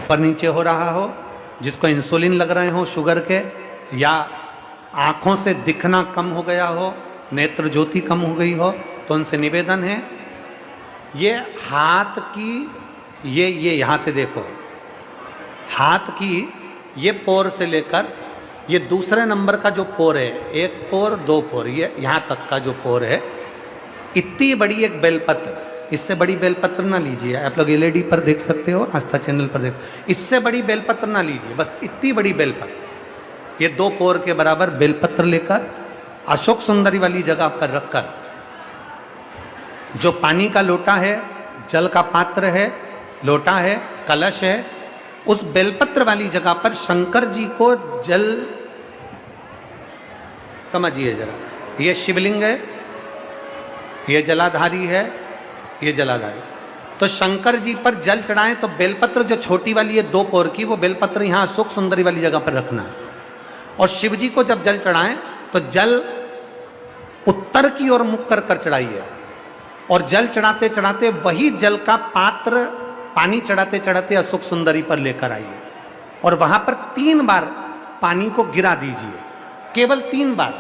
ऊपर नीचे हो रहा हो, जिसको इंसुलिन लग रहे हो शुगर के, या आंखों से दिखना कम हो गया हो, नेत्र ज्योति कम हो गई हो, तो उनसे निवेदन है ये हाथ की ये यहाँ से देखो, हाथ की ये पोर से लेकर ये दूसरे नंबर का जो पोर है, एक पोर दो पोर, ये यहाँ तक का जो पोर है, इतनी बड़ी एक बेलपत्र, इससे बड़ी बेलपत्र ना लीजिए। आप लोग एलईडी पर देख सकते हो, आस्था चैनल पर देख, इससे बड़ी बेलपत्र ना लीजिए, बस इतनी बड़ी बेलपत्र, ये 2 पोर के बराबर बेलपत्र लेकर अशोक सुंदरी वाली जगह पर रखकर, जो पानी का लोटा है, जल का पात्र है, लोटा है, कलश है, उस बेलपत्र वाली जगह पर शंकर जी को जल, समझिए जरा, ये शिवलिंग है, ये जलाधारी है, ये जलाधारी, तो शंकर जी पर जल चढ़ाएं तो बेलपत्र जो छोटी वाली है 2 पोर की, वो बेलपत्र यहां अशोक सुंदरी वाली जगह पर रखना है। और शिव जी को जब जल चढ़ाएं तो जल उत्तर की ओर मुख कर कर चढ़ाइए, और जल चढ़ाते चढ़ाते वही जल का पात्र पानी चढ़ाते चढ़ाते अशोक सुंदरी पर लेकर आइए, और वहां पर 3 बार पानी को गिरा दीजिए, केवल 3 बार,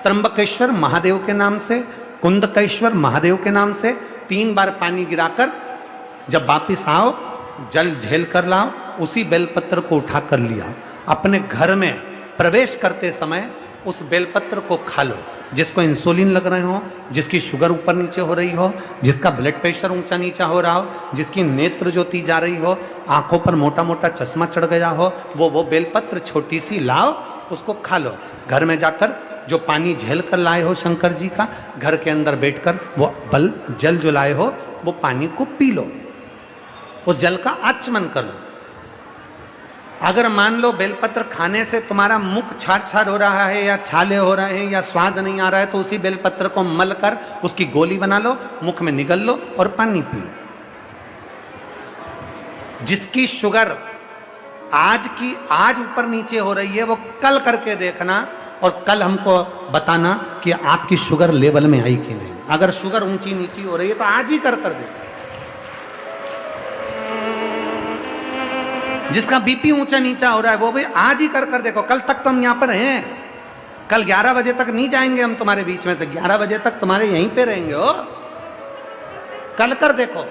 त्र्यंबकेश्वर महादेव के नाम से, कुंदकेश्वर महादेव के नाम से 3 बार पानी गिराकर जब वापिस आओ, जल झेल कर लाओ, उसी बेलपत्र को उठा कर लिया, अपने घर में प्रवेश करते समय उस बेलपत्र को खा लो। जिसको इंसुलिन लग रहे हो, जिसकी शुगर ऊपर नीचे हो रही हो, जिसका ब्लड प्रेशर ऊंचा नीचा हो रहा हो, जिसकी नेत्र ज्योति जा रही हो, आंखों पर मोटा मोटा चश्मा चढ़ गया हो, वो बेलपत्र छोटी सी लाओ, उसको खा लो। घर में जाकर जो पानी झेल कर लाए हो शंकर जी का, घर के अंदर बैठकर वो जल जो लाए हो वो पानी को पी लो, उस जल का आचमन कर लो। अगर मान लो बेलपत्र खाने से तुम्हारा मुख छार छार हो रहा है, या छाले हो रहे हैं, या स्वाद नहीं आ रहा है, तो उसी बेलपत्र को मल कर उसकी गोली बना लो, मुख में निगल लो और पानी पी लो। जिसकी शुगर आज ऊपर नीचे हो रही है, वो कल करके देखना, और कल हमको बताना कि आपकी शुगर लेवल में आई कि नहीं। अगर शुगर ऊंची नीची हो रही है तो आज ही कर देखो। जिसका बीपी ऊंचा नीचा हो रहा है वो भी आज ही कर देखो। कल तक तो हम यहां पर हैं, कल 11 बजे तक नहीं जाएंगे हम तुम्हारे बीच में से, 11 बजे तक तुम्हारे यहीं पे रहेंगे हो। कल कर देखो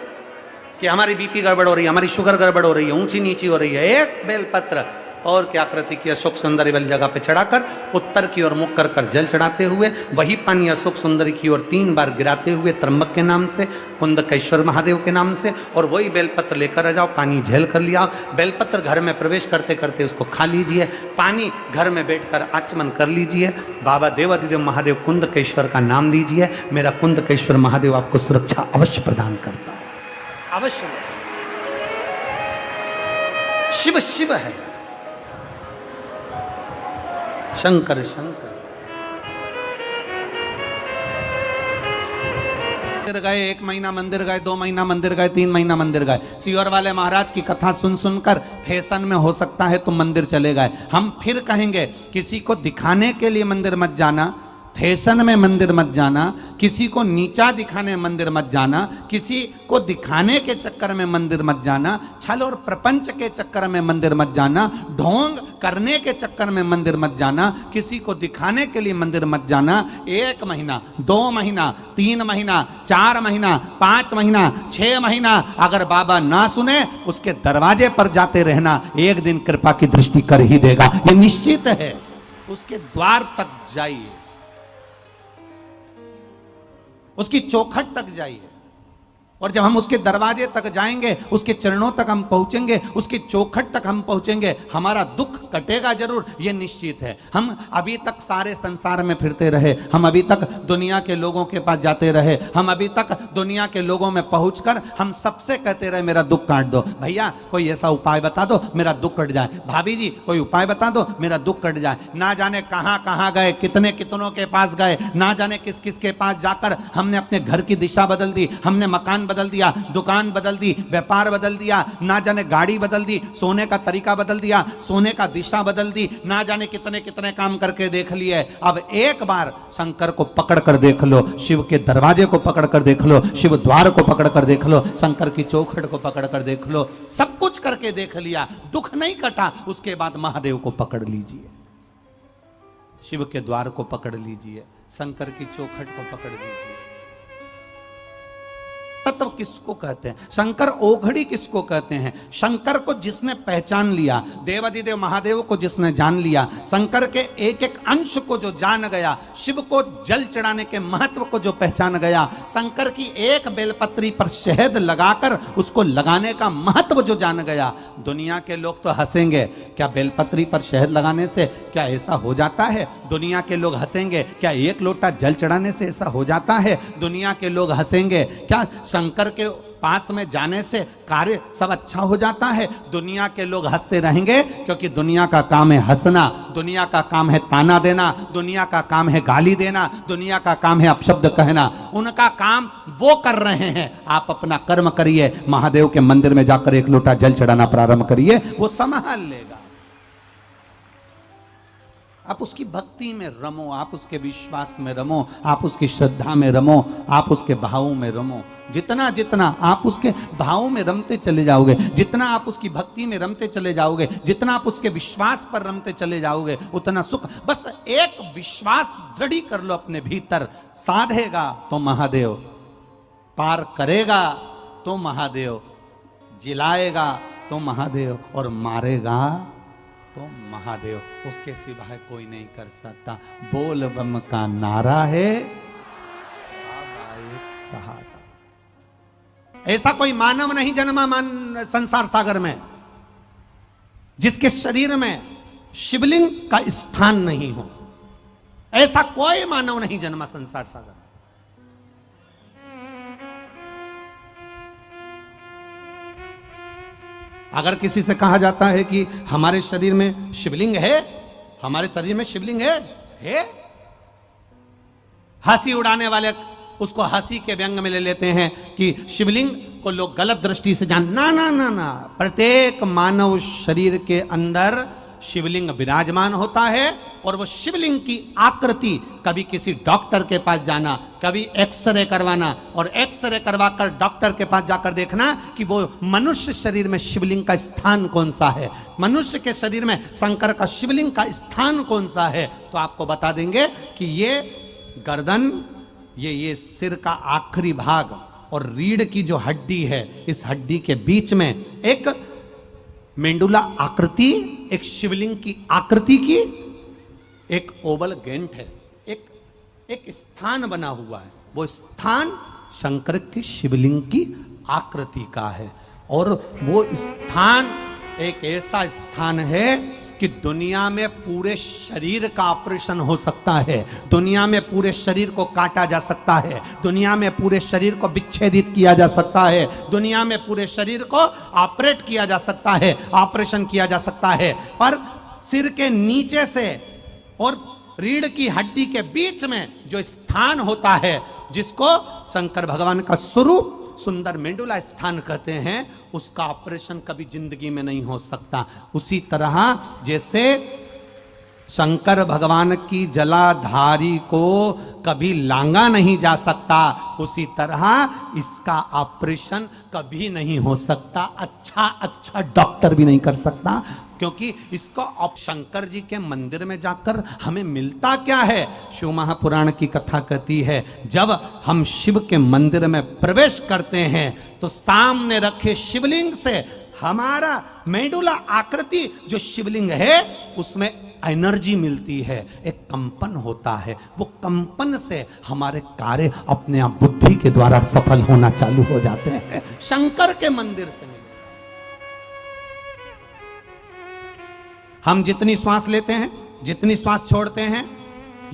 कि हमारी बीपी गड़बड़ हो रही है, हमारी शुगर गड़बड़ हो रही है, ऊंची नीची हो रही है। एक बेलपत्र और क्या आकृति की अशोक सुंदरी वाली जगह पे चढ़ाकर उत्तर की ओर मुख कर कर जल चढ़ाते हुए वही पानी अशोक सुंदरी की ओर 3 बार गिराते हुए त्र्यंबक के नाम से, कुंदकेश्वर महादेव के नाम से, और वही बेलपत्र लेकर आ जाओ, पानी झेल कर लिया। बेलपत्र घर में प्रवेश करते करते उसको खा लीजिए, पानी घर में बैठकर आचमन कर लीजिए, बाबा देवाधिदेव महादेव कुंदकेश्वर का नाम लीजिए। मेरा कुंदकेश्वर महादेव आपको सुरक्षा अवश्य प्रदान करता है, अवश्य। शिव शिव है, शंकर शंकर। मंदिर गए, 1 महीना मंदिर गए, 2 महीना मंदिर गए, 3 महीना मंदिर गए, सीहोर वाले महाराज की कथा सुन सुनकर फैशन में हो सकता है तो मंदिर चले गए। हम फिर कहेंगे किसी को दिखाने के लिए मंदिर मत जाना, फैशन में मंदिर मत जाना, किसी को नीचा दिखाने मंदिर मत जाना, किसी को दिखाने के चक्कर में मंदिर मत जाना, छल और प्रपंच के चक्कर में मंदिर मत जाना, ढोंग करने के चक्कर में मंदिर मत जाना, किसी को दिखाने के लिए मंदिर मत जाना। 1 महीना, 2 महीना, 3 महीना, 4 महीना, 5 महीना, 6 महीना अगर बाबा ना सुने, उसके दरवाजे पर जाते रहना, एक दिन कृपा की दृष्टि कर ही देगा, ये निश्चित है। उसके द्वार तक जाइए, उसकी चौखट तक जाइए, और जब हम उसके दरवाजे तक जाएंगे, उसके चरणों तक हम पहुंचेंगे, उसकी चौखट तक हम पहुंचेंगे, हमारा दुख कटेगा जरूर, ये निश्चित है। हम अभी तक सारे संसार में फिरते रहे, हम अभी तक दुनिया के लोगों के पास जाते रहे, हम अभी तक दुनिया के लोगों में पहुंचकर हम सबसे कहते रहे मेरा दुख काट दो, भैया कोई ऐसा उपाय बता दो मेरा दुख कट जाए, भाभी जी कोई उपाय बता दो मेरा दुख कट जाए। ना जाने कहां कहां गए, कितने कितनों के पास गए, ना जाने किस किस के पास जाकर हमने अपने घर की दिशा बदल दी, हमने मकान बदल दिया, दुकान बदल दी, व्यापार बदल दिया, ना जाने गाड़ी बदल दी, सोने का तरीका बदल दिया, सोने का दिशा बदल दी, ना जाने कितने कितने काम करके देख लिए। अब एक बार शंकर को पकड़ कर देख लो, शिव के दरवाजे को पकड़ कर देख लो, शिव द्वार को पकड़ कर देख लो, शंकर की चौखट को पकड़ कर देख लो, सब कुछ करके देख लिया, दुख नहीं कटा। उसके बाद महादेव को पकड़ लीजिए, शिव के द्वार को पकड़ लीजिए, शंकर की चौखट को पकड़ लीजिए। तत्व किसको कहते हैं? शंकर ओघड़ी किसको कहते हैं? शंकर को जिसने पहचान लिया, देवाधिदेव महादेव को जिसने जान लिया, शंकर के एक एक अंश को जो जान गया, शिव को जल चढ़ाने के महत्व को जो पहचान गया, शंकर की एक बेलपत्री पर शहद लगाकर उसको लगाने का महत्व जो जान गया। दुनिया के लोग तो हंसेंगे, क्या बेलपत्री पर शहद लगाने से क्या ऐसा हो जाता है? दुनिया के लोग हंसेंगे, क्या एक लोटा जल चढ़ाने से ऐसा हो जाता है? दुनिया के लोग हंसेंगे, क्या शंकर के पास में जाने से कार्य सब अच्छा हो जाता है? दुनिया के लोग हंसते रहेंगे, क्योंकि दुनिया का काम है हंसना, दुनिया का काम है ताना देना, दुनिया का काम है गाली देना, दुनिया का काम है अपशब्द कहना। उनका काम वो कर रहे हैं, आप अपना कर्म करिए, महादेव के मंदिर में जाकर एक लोटा जल चढ़ाना प्रारंभ करिए, वो संभाल लेगा। आप उसकी भक्ति में रमो, आप उसके विश्वास में रमो, आप उसकी श्रद्धा में रमो, आप उसके भाव में रमो। जितना जितना आप उसके भाव में रमते चले जाओगे, जितना आप उसकी भक्ति में रमते चले जाओगे, जितना आप उसके विश्वास पर रमते चले जाओगे, उतना सुख। बस एक विश्वास दृढ़ कर लो अपने भीतर, साधेगा तो महादेव, पार करेगा तो महादेव, जिलाएगा तो महादेव, और मारेगा तो महादेव। उसके सिवाय कोई नहीं कर सकता। बोल बम का नारा है, बाबा एक सहारा। ऐसा कोई मानव नहीं जन्मा संसार सागर में जिसके शरीर में शिवलिंग का स्थान नहीं हो। ऐसा कोई मानव नहीं जन्मा संसार सागर। अगर किसी से कहा जाता है कि हमारे शरीर में शिवलिंग है, हमारे शरीर में शिवलिंग है, हंसी उड़ाने वाले उसको हंसी के व्यंग में ले लेते हैं कि शिवलिंग को लोग गलत दृष्टि से जान। ना ना ना ना, प्रत्येक मानव शरीर के अंदर शिवलिंग विराजमान होता है, और वो शिवलिंग की आकृति कभी किसी डॉक्टर के पास जाना, कभी एक्सरे करवाना, और एक्सरे करवाकर डॉक्टर के पास जाकर देखना कि वो मनुष्य शरीर में शिवलिंग का स्थान कौन सा है, मनुष्य के शरीर में शंकर का शिवलिंग का स्थान कौन सा है, तो आपको बता देंगे कि ये गर्दन, ये सिर का आखिरी भाग और रीढ़ की जो हड्डी है, इस हड्डी के बीच में एक मेंडुला आकृति, एक शिवलिंग की आकृति की एक ओवल गेंट है, एक स्थान बना हुआ है। वो स्थान शंकर की शिवलिंग की आकृति का है, और वो स्थान एक ऐसा स्थान है कि दुनिया में पूरे शरीर का ऑपरेशन हो सकता है, दुनिया में पूरे शरीर को काटा जा सकता है, दुनिया में पूरे शरीर को विच्छेदित किया जा सकता है, दुनिया में पूरे शरीर को ऑपरेट किया जा सकता है, ऑपरेशन किया जा सकता है, पर सिर के नीचे से और रीढ़ की हड्डी के बीच में जो स्थान होता है, जिसको शंकर भगवान का स्वरूप सुंदर मेंडुला स्थान कहते हैं, उसका ऑपरेशन कभी जिंदगी में नहीं हो सकता। उसी तरह जैसे शंकर भगवान की जलाधारी को कभी लांगा नहीं जा सकता, उसी तरह इसका ऑपरेशन कभी नहीं हो सकता। अच्छा डॉक्टर भी नहीं कर सकता, क्योंकि इसको अब शंकर जी के मंदिर में जाकर हमें मिलता क्या है? शिव महापुराण की कथा कहती है, जब हम शिव के मंदिर में प्रवेश करते हैं तो सामने रखे शिवलिंग से हमारा मेंडुला आकृति जो शिवलिंग है उसमें एनर्जी मिलती है, एक कंपन होता है। वो कंपन से हमारे कार्य अपने आप बुद्धि के द्वारा सफल होना चालू हो जाते हैं। शंकर के मंदिर से हम जितनी श्वास लेते हैं, जितनी श्वास छोड़ते हैं,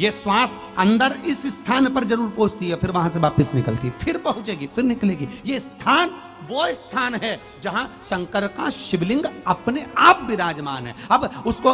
ये श्वास अंदर इस स्थान पर जरूर पहुंचती है, फिर वहां से वापस निकलती है, फिर पहुंचेगी, फिर निकलेगी। ये स्थान वो स्थान है जहां शंकर का शिवलिंग अपने आप विराजमान है। अब उसको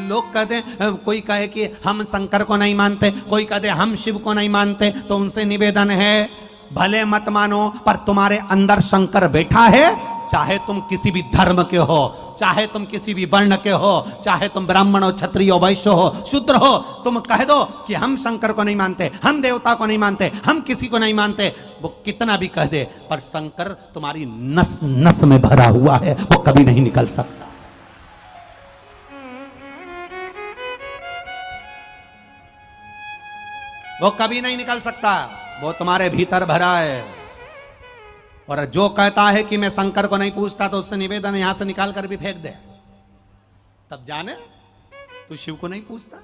लोग कहते हैं, कोई कहे कि हम शंकर को नहीं मानते, कोई कहते हम शिव को नहीं मानते, तो उनसे निवेदन है, भले मत मानो, पर तुम्हारे अंदर शंकर बैठा है चाहे तुम किसी भी धर्म के हो, चाहे तुम किसी भी वर्ण के हो, चाहे तुम ब्राह्मण हो, क्षत्रिय हो, वैश्य हो, शूद्र हो, तुम कह दो कि हम शंकर को नहीं मानते, हम देवता को नहीं मानते, हम किसी को नहीं मानते, वो कितना भी कह दे, पर शंकर तुम्हारी नस नस में भरा हुआ है, वो कभी नहीं निकल सकता। वो कभी नहीं निकल सकता, वो तुम्हारे भीतर भरा है। और जो कहता है कि मैं शंकर को नहीं पूछता, तो उससे निवेदन यहां से निकाल कर भी फेंक दे, तब जाने तू शिव को नहीं पूछता।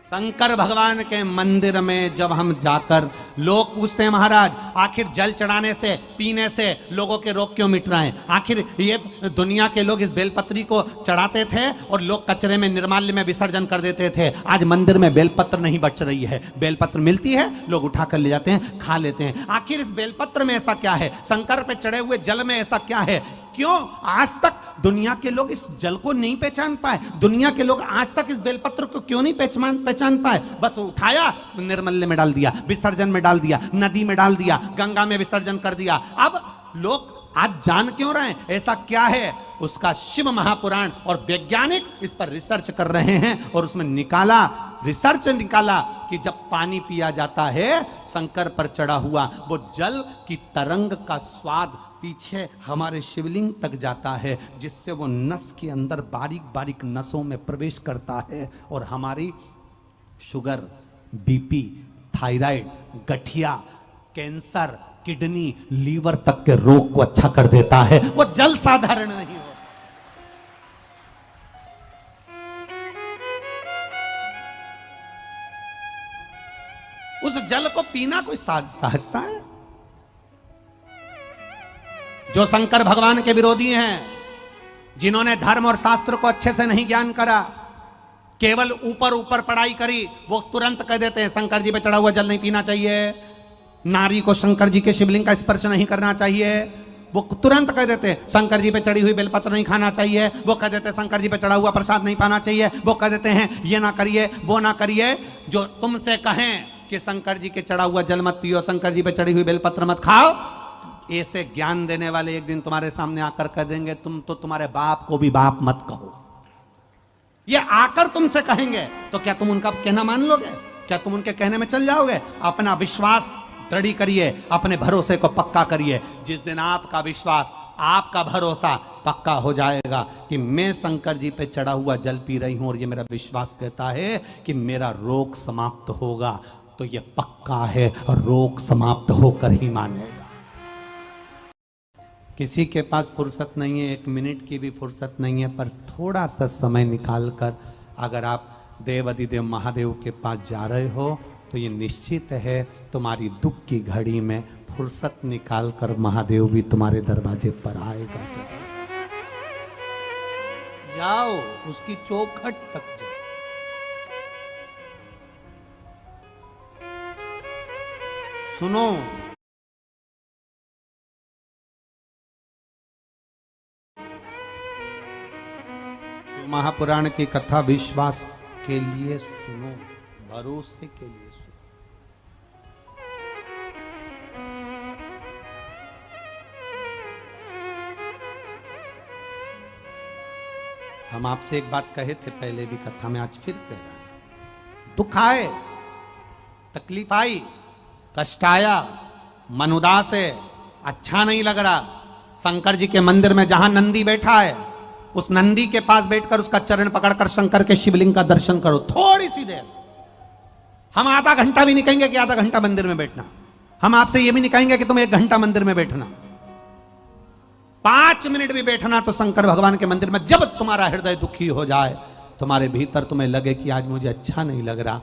शंकर भगवान के मंदिर में जब हम जाकर, लोग पूछते हैं महाराज आखिर जल चढ़ाने से, पीने से लोगों के रोग क्यों मिट रहे हैं? आखिर ये दुनिया के लोग इस बेलपत्री को चढ़ाते थे और लोग कचरे में, निर्माल्य में विसर्जन कर देते थे। आज मंदिर में बेलपत्र नहीं बच रही है, बेलपत्र मिलती है, लोग उठा कर ले जाते हैं, खा लेते हैं। आखिर इस बेलपत्र में ऐसा क्या है? शंकर पे चढ़े हुए जल में ऐसा क्या है? क्यों आज तक दुनिया के लोग इस जल को नहीं पहचान पाए? दुनिया के लोग आज तक इस बेलपत्र को क्यों नहीं पहचान पाए? बस उठाया, निर्मल्य में डाल दिया, विसर्जन में डाल दिया, नदी में डाल दिया, गंगा में विसर्जन कर दिया। अब लोग आज जान क्यों रहे हैं ऐसा क्या है? उसका शिव महापुराण और वैज्ञानिक इस पर रिसर्च कर रहे हैं और उसमें रिसर्च निकाला कि जब पानी पिया जाता है शंकर पर चढ़ा हुआ, वो जल की तरंग का स्वाद पीछे हमारे शिवलिंग तक जाता है, जिससे वो नस के अंदर बारीक बारीक नसों में प्रवेश करता है और हमारी शुगर, बीपी, थायराइड, गठिया, कैंसर, किडनी, लीवर तक के रोग को अच्छा कर देता है। वो जल साधारण नहीं हो। उस जल को पीना कोई सहजता है? जो शंकर भगवान के विरोधी हैं, जिन्होंने धर्म और शास्त्र को अच्छे से नहीं ज्ञान करा, केवल ऊपर ऊपर पढ़ाई करी, वो तुरंत कह देते हैं शंकर जी पे चढ़ा हुआ जल नहीं पीना चाहिए, नारी को शंकर जी के शिवलिंग का स्पर्श नहीं करना चाहिए। वो तुरंत कह देते शंकर जी पे चढ़ी हुई बेलपत्र नहीं खाना चाहिए, वो कह देते शंकर जी पे चढ़ा हुआ प्रसाद नहीं पाना चाहिए, वो कह देते हैं ये ना करिए, वो ना करिए। जो तुमसे कहें कि शंकर जी के चढ़ा हुआ जल मत पियो, शंकर जी पे चढ़ी हुई बेलपत्र मत खाओ, ऐसे ज्ञान देने वाले एक दिन तुम्हारे सामने आकर कह देंगे तुम तो तुम्हारे बाप को भी बाप मत कहो। ये आकर तुमसे कहेंगे तो क्या तुम उनका कहना मान लोगे? क्या तुम उनके कहने में चल जाओगे? अपना विश्वास दृढ़ करिए, अपने भरोसे को पक्का करिए। जिस दिन आपका विश्वास, आपका भरोसा पक्का हो जाएगा कि मैं शंकर जी पे चढ़ा हुआ जल पी रही हूं और ये मेरा विश्वास कहता है कि मेरा रोग समाप्त होगा, तो ये पक्का है और रोग समाप्त होकर ही मानेगा। किसी के पास फुर्सत नहीं है, 1 मिनट की भी फुर्सत नहीं है, पर थोड़ा सा समय निकालकर अगर आप देव अधिदेव महादेव के पास जा रहे हो तो ये निश्चित है तुम्हारी दुख की घड़ी में फुर्सत निकालकर महादेव भी तुम्हारे दरवाजे पर आएगा। जाओ, उसकी चौखट तक जाओ। सुनो, महापुराण की कथा विश्वास के लिए सुनो, भरोसे के लिए सुनो। हम आपसे एक बात कहे थे पहले भी कथा में, आज फिर कह रहे हैं। दुख आए, तकलीफ आई, कष्ट आया, मन उदास है, अच्छा नहीं लग रहा, शंकर जी के मंदिर में जहां नंदी बैठा है उस नंदी के पास बैठकर उसका चरण पकड़कर शंकर के शिवलिंग का दर्शन करो थोड़ी सी देर। हम आधा घंटा भी नहीं कहेंगे कि आधा घंटा मंदिर में बैठना, हम आपसे यह भी नहीं कहेंगे कि तुम 1 घंटा मंदिर में बैठना, 5 मिनट भी बैठना तो शंकर भगवान के मंदिर में। जब तुम्हारा हृदय दुखी हो जाए, तुम्हारे भीतर तुम्हें लगे कि आज मुझे अच्छा नहीं लग रहा,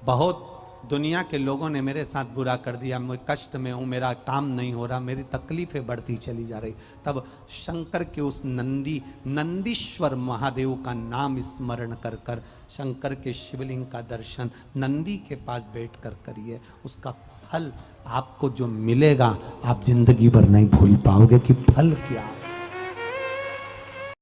बहुत दुनिया के लोगों ने मेरे साथ बुरा कर दिया, मैं कष्ट में हूं, मेरा काम नहीं हो रहा, मेरी तकलीफें बढ़ती चली जा रही, तब शंकर के उस नंदीश्वर महादेव का नाम स्मरण कर कर शंकर के शिवलिंग का दर्शन नंदी के पास बैठकर करिए। उसका फल आपको जो मिलेगा आप जिंदगी भर नहीं भूल पाओगे कि फल क्या है।